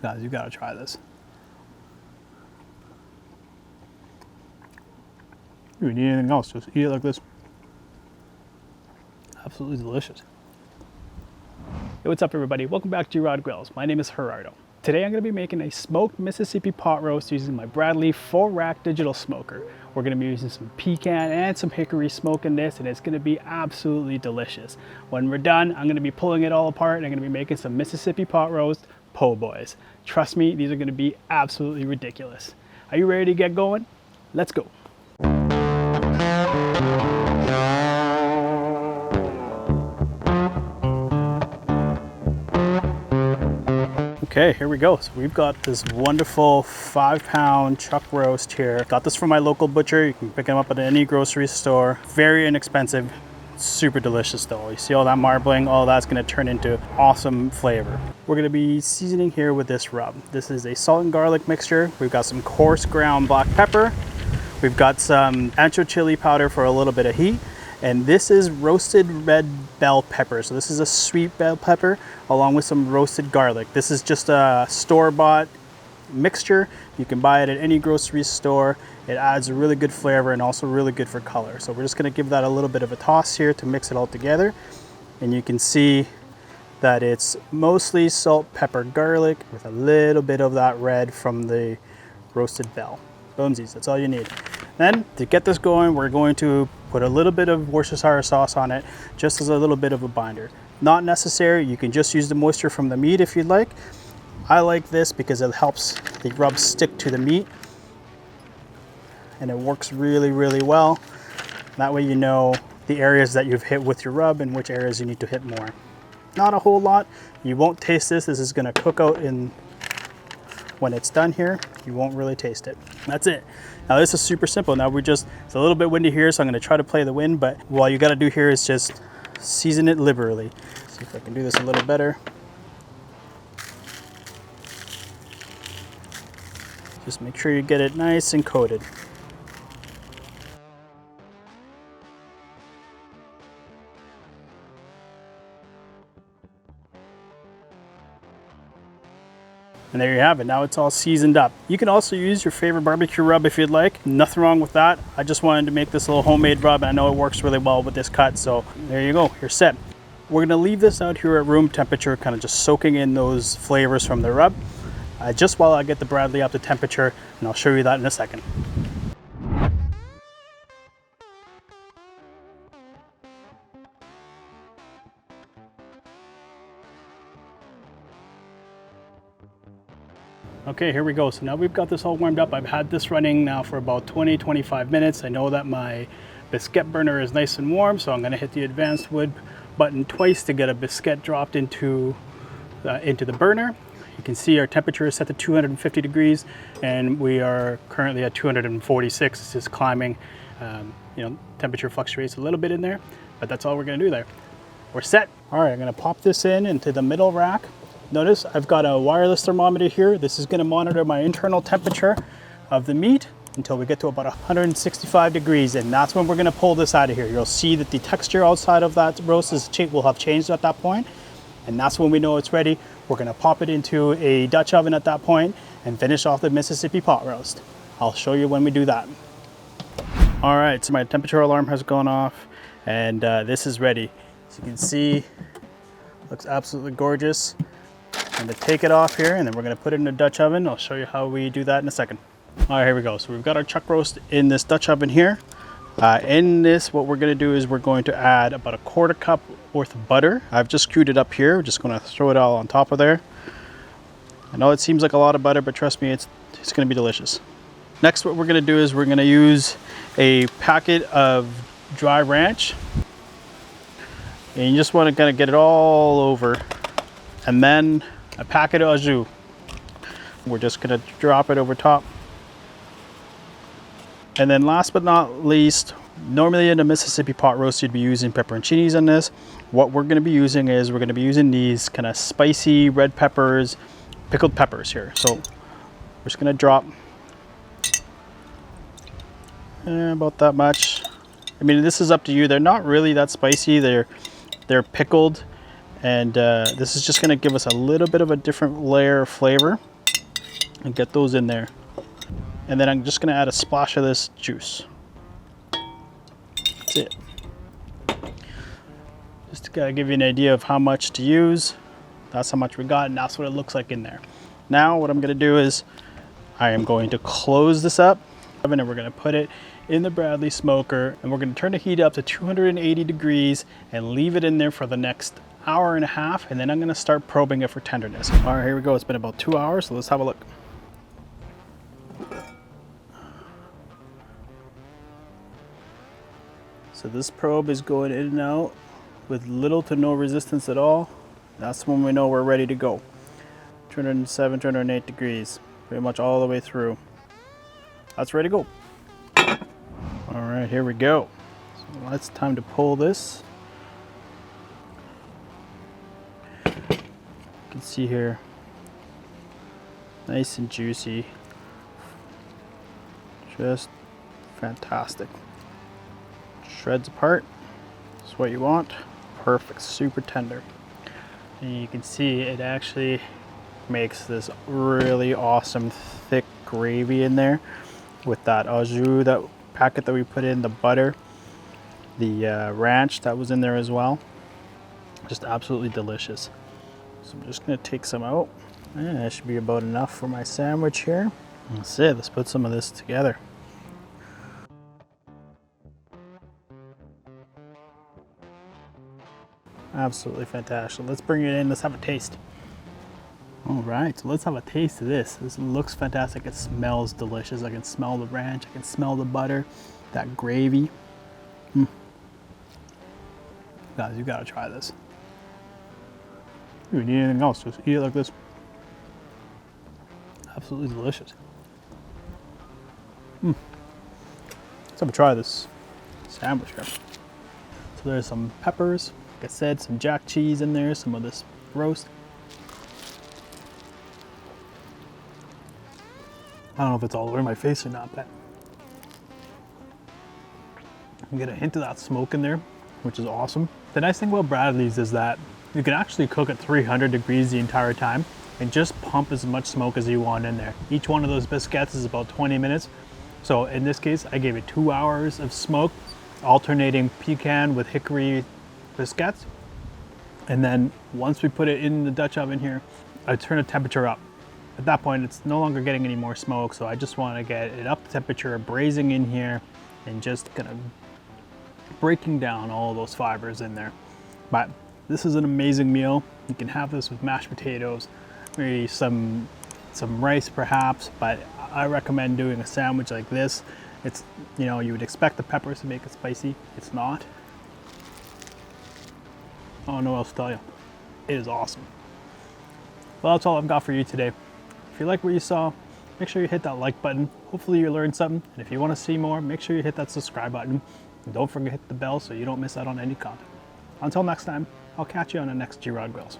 Guys, you gotta try this. You need anything else, just eat it like this. Absolutely delicious. Hey, what's up everybody? Welcome back to Rod Grills. My name is Gerardo. Today I'm going to be making a smoked Mississippi pot roast using my Bradley full rack digital smoker. We're going to be using some pecan and some hickory smoke in this, and it's going to be absolutely delicious. When we're done, I'm going to be pulling it all apart and I'm going to be making some Mississippi pot roast po' boys. Trust me, these are going to be absolutely ridiculous. Are you ready to get going? Let's go. Okay, here we go. So we've got this wonderful 5-pound chuck roast here. Got this from my local butcher. You can pick them up at any grocery store. Very inexpensive, super delicious though. You see all that marbling? All that's gonna turn into awesome flavor. We're gonna be seasoning here with this rub. This is a salt and garlic mixture. We've got some coarse ground black pepper. We've got some ancho chili powder for a little bit of heat. And this is roasted red bell pepper. So this is a sweet bell pepper along with some roasted garlic. This is just a store-bought mixture. You can buy it at any grocery store. It adds a really good flavor and also really good for color. So we're just gonna give that a little bit of a toss here to mix it all together. And you can see that it's mostly salt, pepper, garlic with a little bit of that red from the roasted bell. Boomsies, that's all you need. Then to get this going, we're going to put a little bit of Worcestershire sauce on it, just as a little bit of a binder. Not necessary, you can just use the moisture from the meat if you'd like. I like this because it helps the rub stick to the meat and it works really, really well. That way you know the areas that you've hit with your rub and which areas you need to hit more. Not a whole lot, you won't taste this. This is gonna cook out when it's done here. You won't really taste it. That's it. Now this is super simple. Now it's a little bit windy here, so I'm gonna try to play the wind, but all you gotta do here is just season it liberally. See if I can do this a little better. Just make sure you get it nice and coated. And there you have it. Now it's all seasoned up. You can also use your favorite barbecue rub if you'd like. Nothing wrong with that. I just wanted to make this little homemade rub, and I know it works really well with this cut. So there you go, you're set. We're gonna leave this out here at room temperature, kind of just soaking in those flavors from the rub, just while I get the Bradley up to temperature, and I'll show you that in a second. Okay, here we go. So now we've got this all warmed up. I've had this running now for about 20-25 minutes. I know that my biscuit burner is nice and warm, so I'm gonna hit the advanced wood button twice to get a biscuit dropped into the burner. You can see our temperature is set to 250 degrees and we are currently at 246. It's just climbing. Temperature fluctuates a little bit in there, but that's all we're gonna do there. We're set. All right, I'm gonna pop this into the middle rack. Notice I've got a wireless thermometer here. This is going to monitor my internal temperature of the meat until we get to about 165 degrees, and that's when we're going to pull this out of here. You'll see that the texture outside of that roast will have changed at that point, and that's when we know it's ready. We're going to pop it into a Dutch oven at that point and finish off the Mississippi pot roast. I'll show you when we do that. All right, so my temperature alarm has gone off, and this is ready. As you can see, looks absolutely gorgeous. I'm going to take it off here and then we're going to put it in the Dutch oven. I'll show you how we do that in a second. All right, here we go. So we've got our chuck roast in this Dutch oven here. In this, what we're going to do is we're going to add about a 1/4 cup worth of butter. I've just screwed it up here. We're just going to throw it all on top of there. I know it seems like a lot of butter, but trust me, it's going to be delicious. Next, what we're going to do is we're going to use a packet of dry ranch. And you just want to kind of get it all over. And then a packet of Au Jus. We're just gonna drop it over top. And then last but not least, normally in a Mississippi pot roast, you'd be using pepperoncinis on this. What we're gonna be using is we're gonna be using these kind of spicy red peppers, pickled peppers here. So we're just gonna drop about that much. I mean, this is up to you. They're not really that spicy. They're pickled. And this is just gonna give us a little bit of a different layer of flavor, and get those in there. And then I'm just gonna add a splash of this juice. That's it. Just to kind of give you an idea of how much to use. That's how much we got, and that's what it looks like in there. Now what I'm gonna do is I am going to close this up, and we're gonna put it in the Bradley smoker, and we're gonna turn the heat up to 280 degrees and leave it in there for the next hour and a half, and then I'm gonna start probing it for tenderness. All right, here we go. It's been about 2 hours, so let's have a look. So this probe is going in and out with little to no resistance at all. That's when we know we're ready to go. 207, 208 degrees, pretty much all the way through. That's ready to go. All right, here we go. So it's time to pull this. You can see here, nice and juicy. Just fantastic. Shreds apart. That's what you want. Perfect, super tender. And you can see it actually makes this really awesome thick gravy in there with that Au Jus, that packet that we put in, the butter, the ranch that was in there as well. Just absolutely delicious. So I'm just gonna take some out. And that should be about enough for my sandwich here. That's it, let's put some of this together. Absolutely fantastic. Let's bring it in, let's have a taste. All right, so let's have a taste of this. This looks fantastic, it smells delicious. I can smell the ranch, I can smell the butter, that gravy. Guys, you gotta try this. If you need anything else, just eat it like this. Absolutely delicious. Let's have a try this sandwich here. So there's some peppers, like I said, some jack cheese in there, some of this roast. I don't know if it's all over my face or not, but you get a hint of that smoke in there, which is awesome. The nice thing about Bradley's is that you can actually cook at 300 degrees the entire time and just pump as much smoke as you want in there. Each one of those biscuits is about 20 minutes. So in this case, I gave it 2 hours of smoke, alternating pecan with hickory biscuits. And then once we put it in the Dutch oven here, I turn the temperature up. At that point, it's no longer getting any more smoke, so I just want to get it up to temperature, braising in here, and just kind of breaking down all those fibers in there. But this is an amazing meal. You can have this with mashed potatoes, maybe some rice perhaps, but I recommend doing a sandwich like this. It's, you know, you would expect the peppers to make it spicy. It's not. I don't know what else to tell you. It is awesome. Well, that's all I've got for you today. If you like what you saw, make sure you hit that like button. Hopefully you learned something. And if you want to see more, make sure you hit that subscribe button. And don't forget to hit the bell so you don't miss out on any content. Until next time, I'll catch you on the next G-Rod Grills.